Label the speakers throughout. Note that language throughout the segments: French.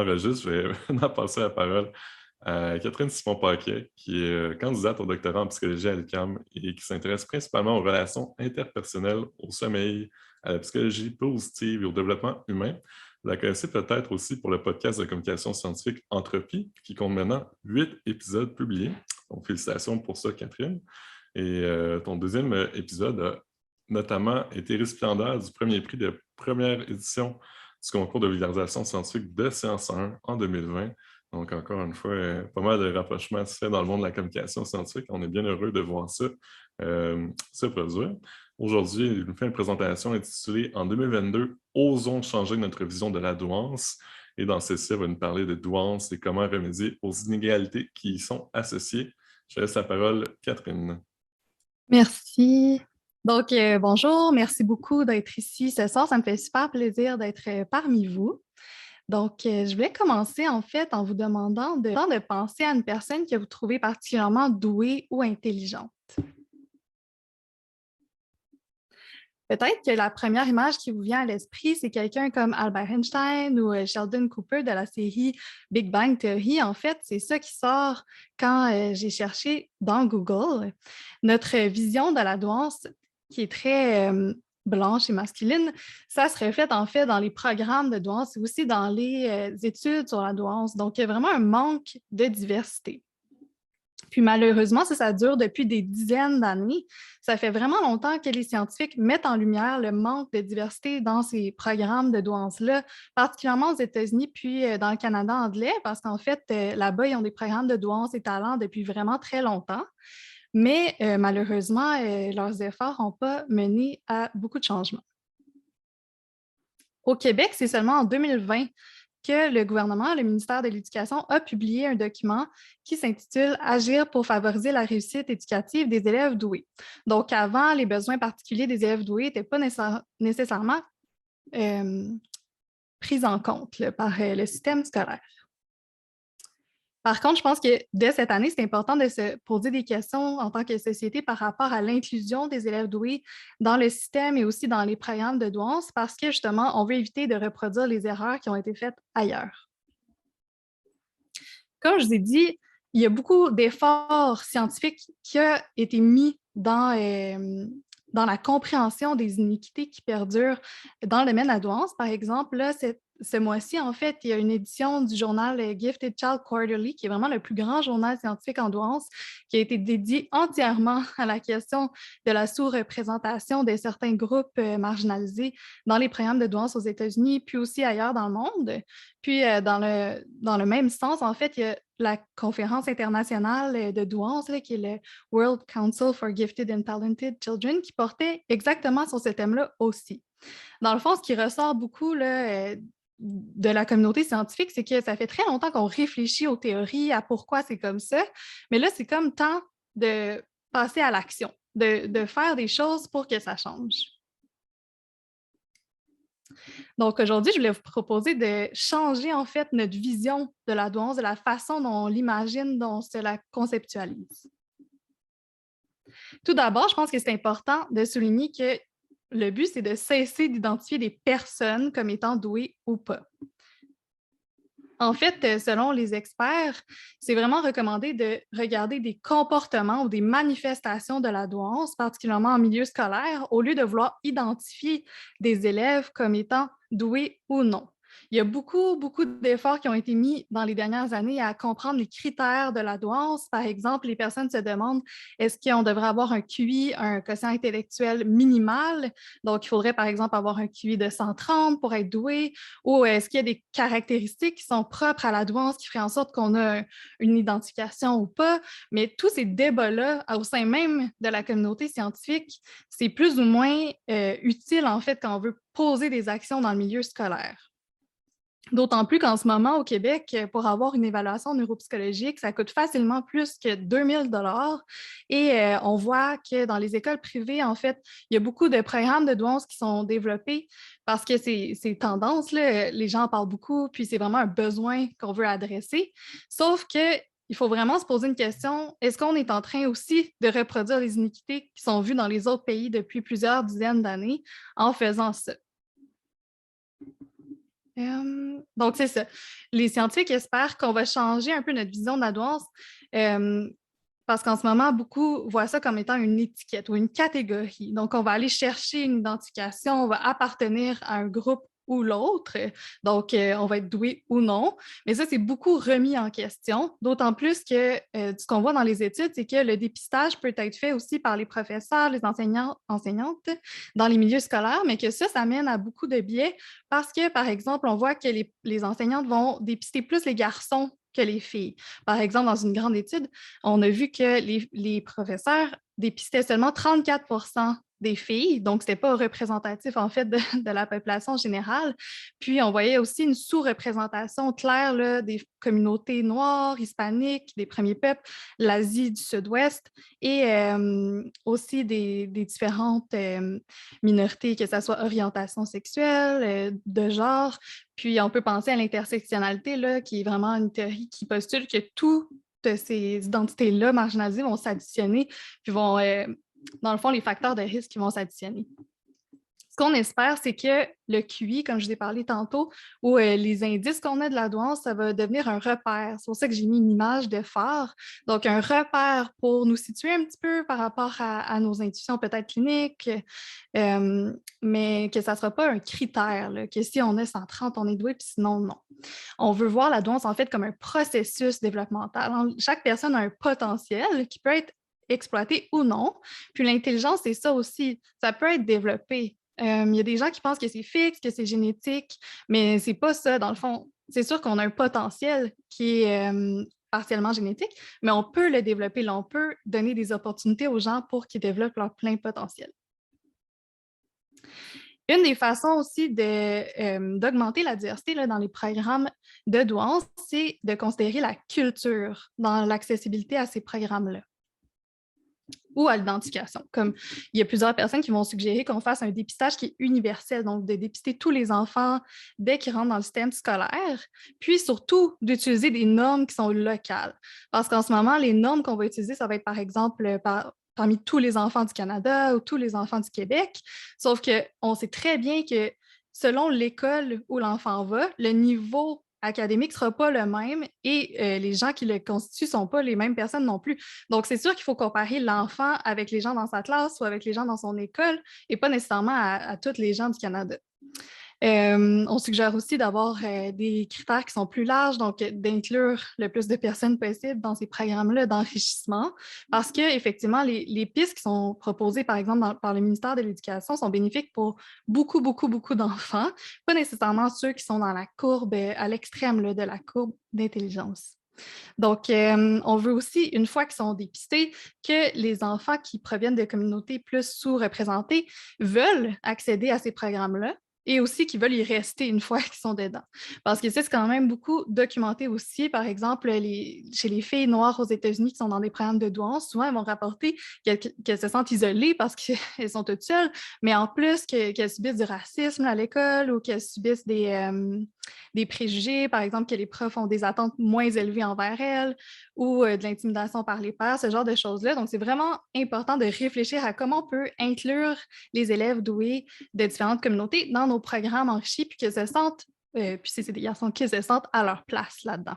Speaker 1: enregistre, je vais maintenant passer la parole à Catherine Simon-Paquet, qui est candidate au doctorat en psychologie à l'UQAM et qui s'intéresse principalement aux relations interpersonnelles, au sommeil, à la psychologie positive et au développement humain. Vous la connaissez peut-être aussi pour le podcast de communication scientifique Entropie, qui compte maintenant 8 épisodes publiés. Donc, félicitations pour ça, Catherine. Et ton deuxième épisode a notamment été récipiendaire du premier prix de première édition du concours de vulgarisation scientifique de Science 1 en 2020. Donc, encore une fois, pas mal de rapprochements se fait dans le monde de la communication scientifique. On est bien heureux de voir ça se produire. Aujourd'hui, il nous fait une présentation intitulée « En 2022, osons changer notre vision de la douance ». Et dans celle-ci, elle va nous parler de douance et comment remédier aux inégalités qui y sont associées. Je laisse la parole, Catherine.
Speaker 2: Merci. Donc, bonjour, merci beaucoup d'être ici ce soir. Ça me fait super plaisir d'être parmi vous. Donc, je voulais commencer en fait en vous demandant de penser à une personne que vous trouvez particulièrement douée ou intelligente. Peut-être que la première image qui vous vient à l'esprit, c'est quelqu'un comme Albert Einstein ou Sheldon Cooper de la série Big Bang Theory. En fait, c'est ça qui sort quand j'ai cherché dans Google. Notre vision de la douance, qui est très blanche et masculine, ça se reflète en fait dans les programmes de douance et aussi dans les études sur la douance. Donc, il y a vraiment un manque de diversité. Puis malheureusement, ça dure depuis des dizaines d'années. Ça fait vraiment longtemps que les scientifiques mettent en lumière le manque de diversité dans ces programmes de douance-là, particulièrement aux États-Unis puis dans le Canada anglais, parce qu'en fait, là-bas, ils ont des programmes de douance et talent depuis vraiment très longtemps. Mais malheureusement, leurs efforts n'ont pas mené à beaucoup de changements. Au Québec, c'est seulement en 2020 que le gouvernement, le ministère de l'Éducation, a publié un document qui s'intitule « Agir pour favoriser la réussite éducative des élèves doués ». Donc, avant, les besoins particuliers des élèves doués n'étaient pas nécessairement pris en compte par le système scolaire. Par contre, je pense que dès cette année, c'est important de se poser des questions en tant que société par rapport à l'inclusion des élèves doués dans le système et aussi dans les programmes de douance parce que justement, on veut éviter de reproduire les erreurs qui ont été faites ailleurs. Comme je vous ai dit, il y a beaucoup d'efforts scientifiques qui ont été mis dans la compréhension des iniquités qui perdurent dans le domaine de la douance. Par exemple, là, ce mois-ci, en fait, il y a une édition du journal Gifted Child Quarterly, qui est vraiment le plus grand journal scientifique en douance, qui a été dédié entièrement à la question de la sous-représentation de certains groupes marginalisés dans les programmes de douance aux États-Unis, puis aussi ailleurs dans le monde. Puis, dans le même sens, en fait, il y a la conférence internationale de douance, là, qui est le World Council for Gifted and Talented Children, qui portait exactement sur ce thème-là aussi. Dans le fond, ce qui ressort beaucoup là, de la communauté scientifique, c'est que ça fait très longtemps qu'on réfléchit aux théories, à pourquoi c'est comme ça, mais là, c'est comme temps de passer à l'action, de faire des choses pour que ça change. Donc aujourd'hui, je voulais vous proposer de changer en fait notre vision de la douance, de la façon dont on l'imagine, dont on se la conceptualise. Tout d'abord, je pense que c'est important de souligner que le but, c'est de cesser d'identifier des personnes comme étant douées ou pas. En fait, selon les experts, c'est vraiment recommandé de regarder des comportements ou des manifestations de la douance, particulièrement en milieu scolaire, au lieu de vouloir identifier des élèves comme étant doués ou non. Il y a beaucoup d'efforts qui ont été mis dans les dernières années à comprendre les critères de la douance. Par exemple, les personnes se demandent est-ce qu'on devrait avoir un QI, un quotient intellectuel minimal? Donc, il faudrait par exemple avoir un QI de 130 pour être doué, ou est-ce qu'il y a des caractéristiques qui sont propres à la douance qui feraient en sorte qu'on a une identification ou pas? Mais tous ces débats-là, au sein même de la communauté scientifique, c'est plus ou moins utile en fait quand on veut poser des actions dans le milieu scolaire. D'autant plus qu'en ce moment, au Québec, pour avoir une évaluation neuropsychologique, ça coûte facilement plus que 2000 $ et on voit que dans les écoles privées, en fait, il y a beaucoup de programmes de douance qui sont développés parce que ces tendances-là, les gens en parlent beaucoup, puis c'est vraiment un besoin qu'on veut adresser. Sauf que il faut vraiment se poser une question, est-ce qu'on est en train aussi de reproduire les iniquités qui sont vues dans les autres pays depuis plusieurs dizaines d'années en faisant ça? Donc, c'est ça. Les scientifiques espèrent qu'on va changer un peu notre vision de la douance parce qu'en ce moment, beaucoup voient ça comme étant une étiquette ou une catégorie. Donc, on va aller chercher une identification, on va appartenir à un groupe ou l'autre. Donc, on va être doué ou non. Mais ça, c'est beaucoup remis en question, d'autant plus que ce qu'on voit dans les études, c'est que le dépistage peut être fait aussi par les professeurs, les enseignants, enseignantes dans les milieux scolaires, mais que ça mène à beaucoup de biais parce que, par exemple, on voit que les enseignantes vont dépister plus les garçons que les filles. Par exemple, dans une grande étude, on a vu que les professeurs dépistaient seulement 34 des filles, donc ce n'était pas représentatif en fait de la population générale. Puis on voyait aussi une sous-représentation claire là, des communautés noires, hispaniques, des premiers peuples, l'Asie du Sud-Ouest et aussi des différentes minorités, que ce soit orientation sexuelle, de genre. Puis on peut penser à l'intersectionnalité, là, qui est vraiment une théorie qui postule que toutes ces identités-là marginalisées vont s'additionner, puis vont, dans le fond, les facteurs de risque qui vont s'additionner. Ce qu'on espère, c'est que le QI, comme je vous ai parlé tantôt, ou les indices qu'on a de la douance, ça va devenir un repère. C'est pour ça que j'ai mis une image de phare. Donc, un repère pour nous situer un petit peu par rapport à nos intuitions peut-être cliniques, mais que ça ne sera pas un critère, là, que si on a 130, on est doué, puis sinon, non. On veut voir la douance, en fait, comme un processus développemental. Chaque personne a un potentiel qui peut être exploité ou non. Puis l'intelligence, c'est ça aussi. Ça peut être développé. Il y a des gens qui pensent que c'est fixe, que c'est génétique, mais c'est pas ça. Dans le fond, c'est sûr qu'on a un potentiel qui est partiellement génétique, mais on peut le développer. Là, on peut donner des opportunités aux gens pour qu'ils développent leur plein potentiel. Une des façons aussi d'augmenter la diversité là, dans les programmes de douance, c'est de considérer la culture dans l'accessibilité à ces programmes-là ou à l'identification. Comme il y a plusieurs personnes qui vont suggérer qu'on fasse un dépistage qui est universel, donc de dépister tous les enfants dès qu'ils rentrent dans le système scolaire, puis surtout d'utiliser des normes qui sont locales. Parce qu'en ce moment, les normes qu'on va utiliser, ça va être par exemple parmi tous les enfants du Canada ou tous les enfants du Québec, sauf qu'on sait très bien que selon l'école où l'enfant va, le niveau académique ne sera pas le même et les gens qui le constituent ne sont pas les mêmes personnes non plus. Donc, c'est sûr qu'il faut comparer l'enfant avec les gens dans sa classe ou avec les gens dans son école et pas nécessairement à tous les gens du Canada. On suggère aussi d'avoir des critères qui sont plus larges, donc d'inclure le plus de personnes possible dans ces programmes-là d'enrichissement, parce qu'effectivement, les pistes qui sont proposées, par exemple, par le ministère de l'Éducation, sont bénéfiques pour beaucoup, beaucoup, beaucoup d'enfants, pas nécessairement ceux qui sont dans la courbe, à l'extrême de la courbe d'intelligence. Donc, on veut aussi, une fois qu'ils sont dépistés, que les enfants qui proviennent de communautés plus sous-représentées veulent accéder à ces programmes-là et aussi qu'ils veulent y rester une fois qu'ils sont dedans. Parce que c'est quand même beaucoup documenté aussi. Par exemple, chez les filles noires aux États-Unis qui sont dans des programmes de douance, souvent, elles vont rapporter qu'elles se sentent isolées parce qu'elles sont toutes seules, mais en plus qu'elles subissent du racisme à l'école ou qu'elles subissent des préjugés, par exemple, que les profs ont des attentes moins élevées envers elles ou de l'intimidation par les pairs, ce genre de choses-là. Donc, c'est vraiment important de réfléchir à comment on peut inclure les élèves doués de différentes communautés dans nos programmes enrichis, puis qu'ils se sentent, puis c'est des garçons qui se sentent à leur place là-dedans.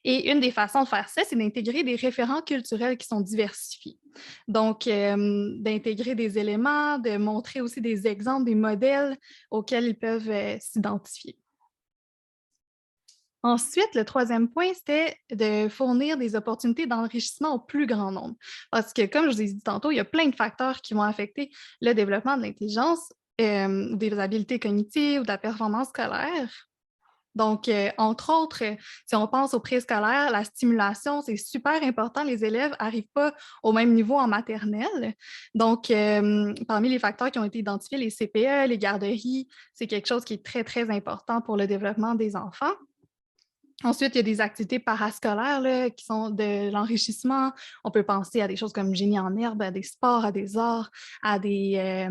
Speaker 2: Et une des façons de faire ça, c'est d'intégrer des référents culturels qui sont diversifiés. Donc, d'intégrer des éléments, de montrer aussi des exemples, des modèles auxquels ils peuvent s'identifier. Ensuite, le troisième point, c'était de fournir des opportunités d'enrichissement au plus grand nombre. Parce que, comme je vous ai dit tantôt, il y a plein de facteurs qui vont affecter le développement de l'intelligence, des habiletés cognitives ou de la performance scolaire. Donc, entre autres, si on pense au préscolaire, la stimulation, c'est super important. Les élèves n'arrivent pas au même niveau en maternelle. Donc, parmi les facteurs qui ont été identifiés, les CPE, les garderies, c'est quelque chose qui est très, très important pour le développement des enfants. Ensuite, il y a des activités parascolaires là, qui sont de l'enrichissement. On peut penser à des choses comme génie en herbe, à des sports, à des arts, à des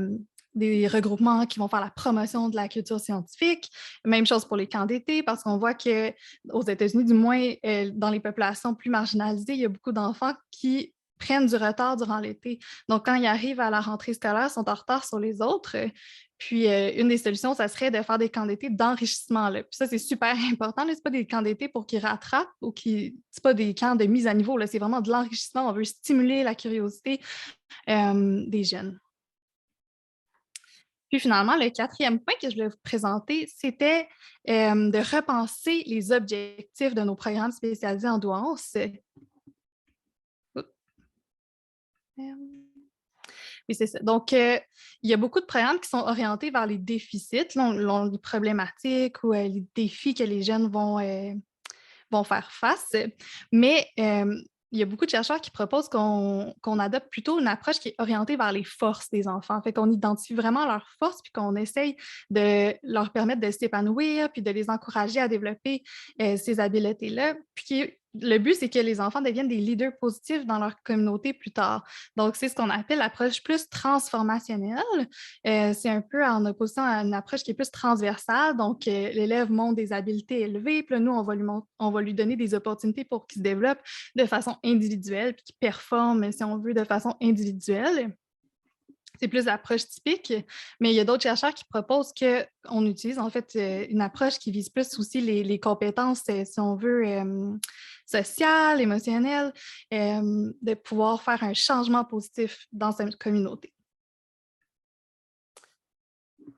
Speaker 2: regroupements qui vont faire la promotion de la culture scientifique. Même chose pour les camps d'été, parce qu'on voit qu'aux États-Unis, du moins dans les populations plus marginalisées, il y a beaucoup d'enfants qui prennent du retard durant l'été. Donc, quand ils arrivent à la rentrée scolaire, ils sont en retard sur les autres. Puis, une des solutions, ça serait de faire des camps d'été d'enrichissement. Là. Puis ça, c'est super important. Ce n'est pas des camps d'été pour qu'ils rattrapent ou c'est pas des camps de mise à niveau. C'est vraiment de l'enrichissement. On veut stimuler la curiosité des jeunes. Puis finalement, le quatrième point que je voulais vous présenter, c'était de repenser les objectifs de nos programmes spécialisés en douance. Oui, c'est ça. Donc, il y a beaucoup de programmes qui sont orientés vers les déficits, les problématiques ou les défis que les jeunes vont faire face. Mais il y a beaucoup de chercheurs qui proposent qu'on adopte plutôt une approche qui est orientée vers les forces des enfants. Fait qu'on identifie vraiment leurs forces puis qu'on essaye de leur permettre de s'épanouir puis de les encourager à développer ces habiletés-là. Puis le but, c'est que les enfants deviennent des leaders positifs dans leur communauté plus tard. Donc, c'est ce qu'on appelle l'approche plus transformationnelle. C'est un peu en opposition à une approche qui est plus transversale. Donc, l'élève montre des habiletés élevées, puis là, nous, on va lui donner des opportunités pour qu'il se développe de façon individuelle, puis qu'il performe, si on veut, de façon individuelle. C'est plus l'approche typique, mais il y a d'autres chercheurs qui proposent qu'on utilise en fait une approche qui vise plus aussi les compétences, si on veut, sociales, émotionnelles, de pouvoir faire un changement positif dans cette communauté.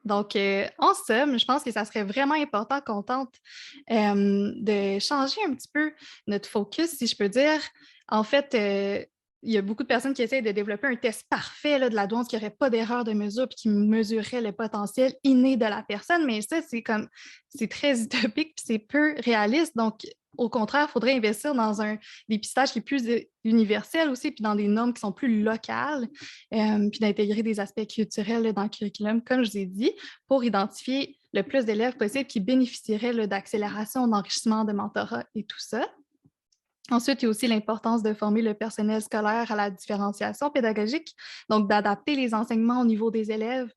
Speaker 2: Donc, en somme, je pense que ça serait vraiment important qu'on tente de changer un petit peu notre focus, si je peux dire. En fait, il y a beaucoup de personnes qui essayent de développer un test parfait là, de la douance qui n'aurait pas d'erreur de mesure et qui mesurerait le potentiel inné de la personne, mais ça, c'est très utopique et c'est peu réaliste. Donc, au contraire, il faudrait investir dans un dépistage qui est plus universel aussi, puis dans des normes qui sont plus locales, puis d'intégrer des aspects culturels là, dans le curriculum, comme je vous ai dit, pour identifier le plus d'élèves possible qui bénéficieraient d'accélération, d'enrichissement, de mentorat et tout ça. Ensuite, il y a aussi l'importance de former le personnel scolaire à la différenciation pédagogique, donc d'adapter les enseignements au niveau des élèves,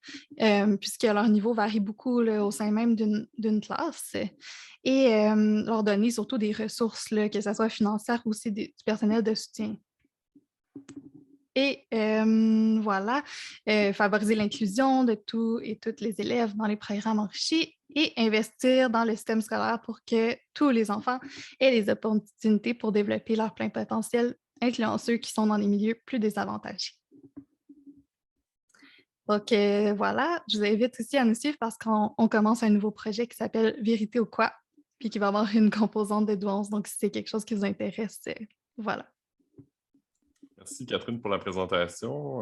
Speaker 2: puisque leur niveau varie beaucoup là, au sein même d'une classe, et leur donner surtout des ressources, là, que ce soit financières ou aussi du personnel de soutien. Et voilà, favoriser l'inclusion de tous et toutes les élèves dans les programmes enrichis et investir dans le système scolaire pour que tous les enfants aient les opportunités pour développer leur plein potentiel, incluant ceux qui sont dans des milieux plus désavantagés. Donc voilà, je vous invite aussi à nous suivre parce qu'on commence un nouveau projet qui s'appelle Vérité ou quoi, puis qui va avoir une composante de douance. Donc, si c'est quelque chose qui vous intéresse, voilà.
Speaker 1: Merci Catherine pour la présentation.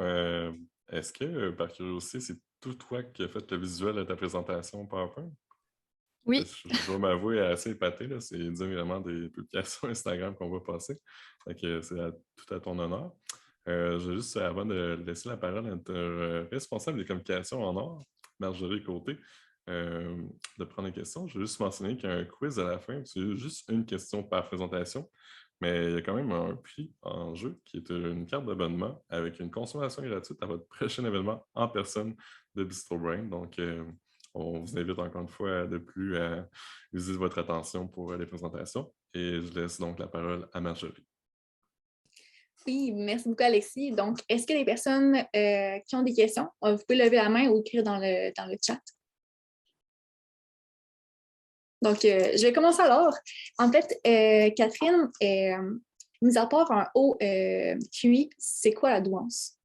Speaker 1: Est-ce que, par curiosité, c'est tout toi qui as fait le visuel de ta présentation PowerPoint?
Speaker 2: Oui.
Speaker 1: Je dois m'avouer assez épaté, là. C'est directement des publications Instagram qu'on va passer. Donc, c'est tout à ton honneur. Je juste, avant de laisser la parole à notre responsable des communications en or, Marjorie Côté, de prendre une question, je vais juste mentionner qu'il y a un quiz à la fin. C'est juste une question par présentation. Mais il y a quand même un prix en jeu qui est une carte d'abonnement avec une consommation gratuite à votre prochain événement en personne de Bistro Brain. Donc, on vous invite encore une fois de plus à utiliser votre attention pour les présentations. Et je laisse donc la parole à Marjorie.
Speaker 3: Oui, merci beaucoup, Alexis. Donc, est-ce que les personnes qui ont des questions, vous pouvez lever la main ou écrire dans le chat? Donc, je vais commencer alors. En fait, Catherine, mis à part un haut QI, c'est quoi la douance?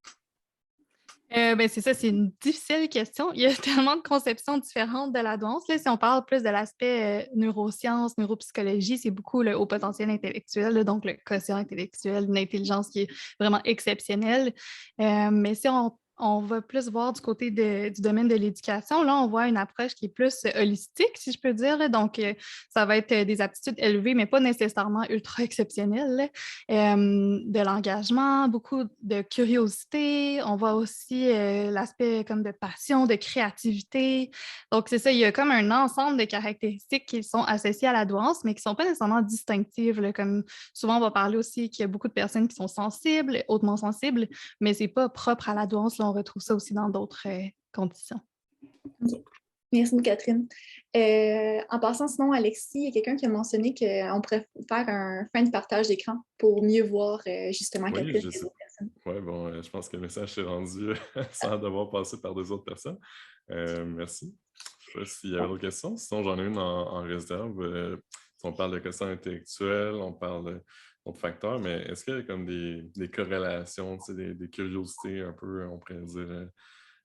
Speaker 2: C'est ça, c'est une difficile question. Il y a tellement de conceptions différentes de la douance. Là, si on parle plus de l'aspect neurosciences, neuropsychologie, c'est beaucoup le haut potentiel intellectuel, là, donc le quotient intellectuel, une intelligence qui est vraiment exceptionnelle. Mais si on va plus voir du côté du domaine de l'éducation. Là, on voit une approche qui est plus holistique, si je peux dire. Là. Donc, ça va être des aptitudes élevées, mais pas nécessairement ultra exceptionnelles. De l'engagement, beaucoup de curiosité. On voit aussi l'aspect comme de passion, de créativité. Donc, c'est ça, il y a comme un ensemble de caractéristiques qui sont associées à la douance, mais qui ne sont pas nécessairement distinctives. Là, comme souvent, on va parler aussi qu'il y a beaucoup de personnes qui sont sensibles, hautement sensibles, mais ce n'est pas propre à la douance. Là, on retrouve ça aussi dans d'autres conditions.
Speaker 3: Okay. Merci beaucoup, Catherine. En passant, sinon, Alexis, il y a quelqu'un qui a mentionné qu'on pourrait faire un fin de partage d'écran pour mieux voir justement Catherine et les autres personnes. personne.
Speaker 1: Oui, bon, je pense que le message s'est rendu sans devoir passer par deux autres personnes. Merci. Je ne sais pas s'il y avait d'autres questions. Sinon, j'en ai une en réserve. Si on parle de questions intellectuelles, on parle d'autres facteurs, mais est-ce qu'il y a comme des corrélations, tu sais, des curiosités un peu, on pourrait dire,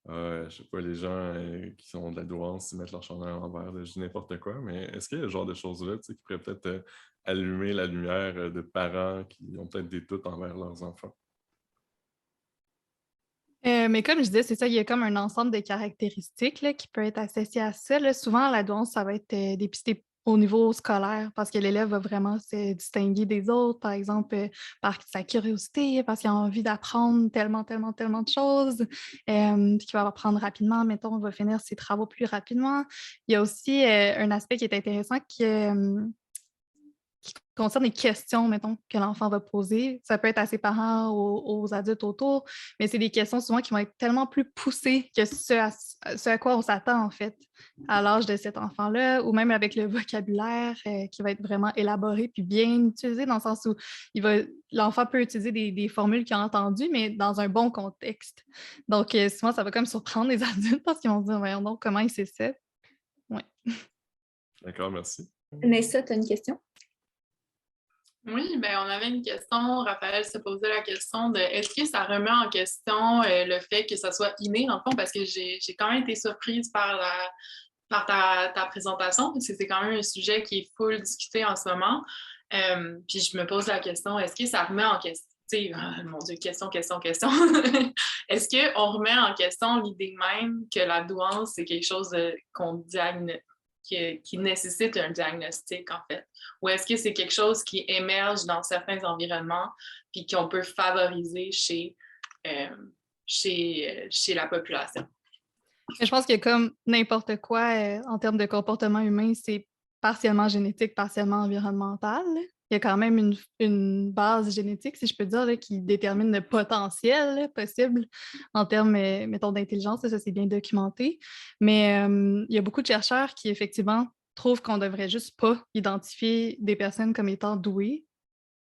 Speaker 1: je sais pas, les gens qui ont de la douance, ils mettent leur chandail à l'envers, là, je dis n'importe quoi, mais est-ce qu'il y a ce genre de choses-là, tu sais, qui pourraient peut-être allumer la lumière de parents qui ont peut-être des doutes envers leurs enfants?
Speaker 2: Mais comme je disais, c'est ça, il y a comme un ensemble de caractéristiques là, qui peut être associé à ça. Là. Souvent, la douance, ça va être dépisté au niveau scolaire parce que l'élève va vraiment se distinguer des autres, par exemple, par sa curiosité, parce qu'il a envie d'apprendre tellement, tellement, tellement de choses, puis qu'il va apprendre rapidement, mettons, il va finir ses travaux plus rapidement. Il y a aussi un aspect qui est intéressant qui concerne les questions, mettons, que l'enfant va poser. Ça peut être à ses parents, aux adultes autour, mais c'est des questions souvent qui vont être tellement plus poussées que ce à quoi on s'attend, en fait, à l'âge de cet enfant-là, ou même avec le vocabulaire qui va être vraiment élaboré puis bien utilisé, dans le sens où l'enfant peut utiliser des formules qu'il a entendues, mais dans un bon contexte. Donc, souvent, ça va comme surprendre les adultes parce qu'ils vont se dire, voyons donc, comment il sait ça? Ouais.
Speaker 1: D'accord, merci.
Speaker 3: Nessa, tu as une question?
Speaker 4: Oui, ben on avait une question. Raphaël se posait la question de est-ce que ça remet en question le fait que ça soit inné, dans le fond, parce que j'ai quand même été surprise par ta présentation, parce que c'est quand même un sujet qui est full discuté en ce moment. Puis je me pose la question, est-ce que ça remet en question, mon Dieu, question. Est-ce qu'on remet en question l'idée même que la douance, c'est quelque chose qu'on diagnostique? Qui nécessite un diagnostic, en fait? Ou est-ce que c'est quelque chose qui émerge dans certains environnements puis qu'on peut favoriser chez la population?
Speaker 2: Mais je pense que comme n'importe quoi en termes de comportement humain, c'est partiellement génétique, partiellement environnemental. Là. Il y a quand même une base génétique, si je peux dire, là, qui détermine le potentiel là, possible en termes, mettons, d'intelligence. Ça, c'est bien documenté. Mais il y a beaucoup de chercheurs qui, effectivement, trouvent qu'on ne devrait juste pas identifier des personnes comme étant douées.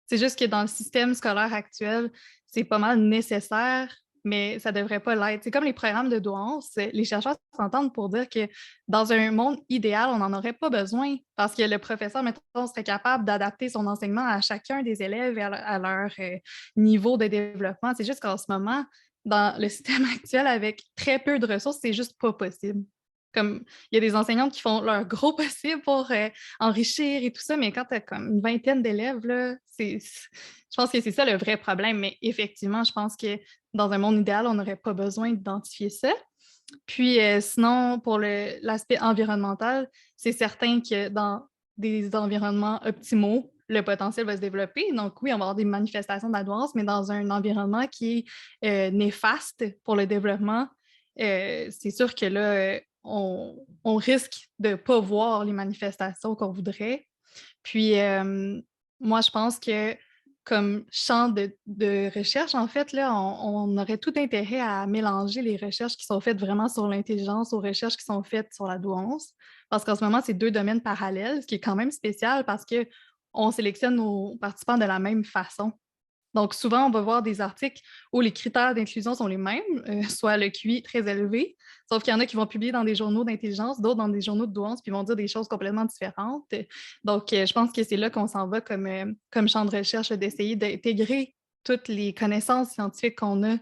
Speaker 2: C'est juste que dans le système scolaire actuel, c'est pas mal nécessaire, mais ça devrait pas l'être. C'est comme les programmes de douance. Les chercheurs s'entendent pour dire que dans un monde idéal, on n'en aurait pas besoin parce que le professeur, mettons, serait capable d'adapter son enseignement à chacun des élèves et à leur niveau de développement. C'est juste qu'en ce moment, dans le système actuel, avec très peu de ressources, c'est juste pas possible. Comme il y a des enseignantes qui font leur gros possible pour enrichir et tout ça, mais quand tu as comme une vingtaine d'élèves, là, je pense que c'est ça le vrai problème. Mais effectivement, je pense que dans un monde idéal, on n'aurait pas besoin d'identifier ça. Puis sinon, pour l'aspect environnemental, c'est certain que dans des environnements optimaux, le potentiel va se développer. Donc oui, on va avoir des manifestations d'adouance, mais dans un environnement qui est néfaste pour le développement, c'est sûr que là, on risque de ne pas voir les manifestations qu'on voudrait. Puis, moi, je pense que comme champ de recherche, en fait, là, on aurait tout intérêt à mélanger les recherches qui sont faites vraiment sur l'intelligence aux recherches qui sont faites sur la douance. Parce qu'en ce moment, c'est deux domaines parallèles, ce qui est quand même spécial parce qu'on sélectionne nos participants de la même façon. Donc, souvent, on va voir des articles où les critères d'inclusion sont les mêmes, soit le QI très élevé, sauf qu'il y en a qui vont publier dans des journaux d'intelligence, d'autres dans des journaux de douance, puis vont dire des choses complètement différentes. Donc, je pense que c'est là qu'on s'en va comme champ de recherche, d'essayer d'intégrer toutes les connaissances scientifiques qu'on a,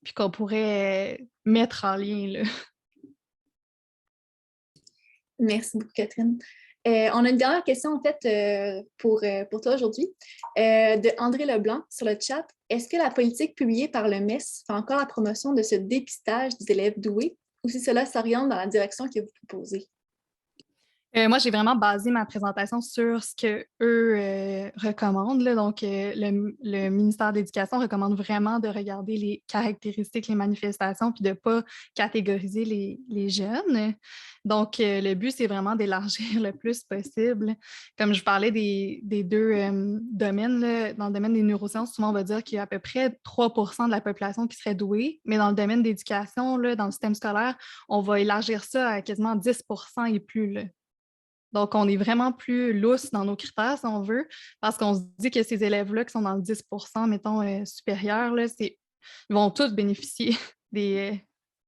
Speaker 2: puis qu'on pourrait mettre en lien. Là.
Speaker 3: Merci beaucoup, Catherine. On a une dernière question, en fait, pour toi aujourd'hui, de André Leblanc sur le chat. Est-ce que la politique publiée par le MES fait encore la promotion de ce dépistage des élèves doués ou si cela s'oriente dans la direction que vous proposez?
Speaker 2: Moi, j'ai vraiment basé ma présentation sur ce qu'eux recommandent. Là. Donc, le ministère de l'Éducation recommande vraiment de regarder les caractéristiques, les manifestations, puis de ne pas catégoriser les jeunes. Donc, le but, c'est vraiment d'élargir le plus possible. Comme je parlais des deux domaines, là, dans le domaine des neurosciences, souvent, on va dire qu'il y a à peu près 3 de la population qui serait douée, mais dans le domaine d'éducation, là, dans le système scolaire, on va élargir ça à quasiment 10 et plus. Là. Donc, on est vraiment plus lousse dans nos critères, si on veut, parce qu'on se dit que ces élèves-là qui sont dans le 10 mettons, supérieur, là, c'est ils vont tous bénéficier des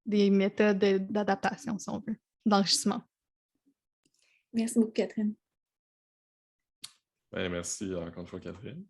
Speaker 2: méthodes d'adaptation, si on veut, d'enrichissement.
Speaker 3: Merci beaucoup, Catherine.
Speaker 1: Ouais, merci encore une fois, Catherine.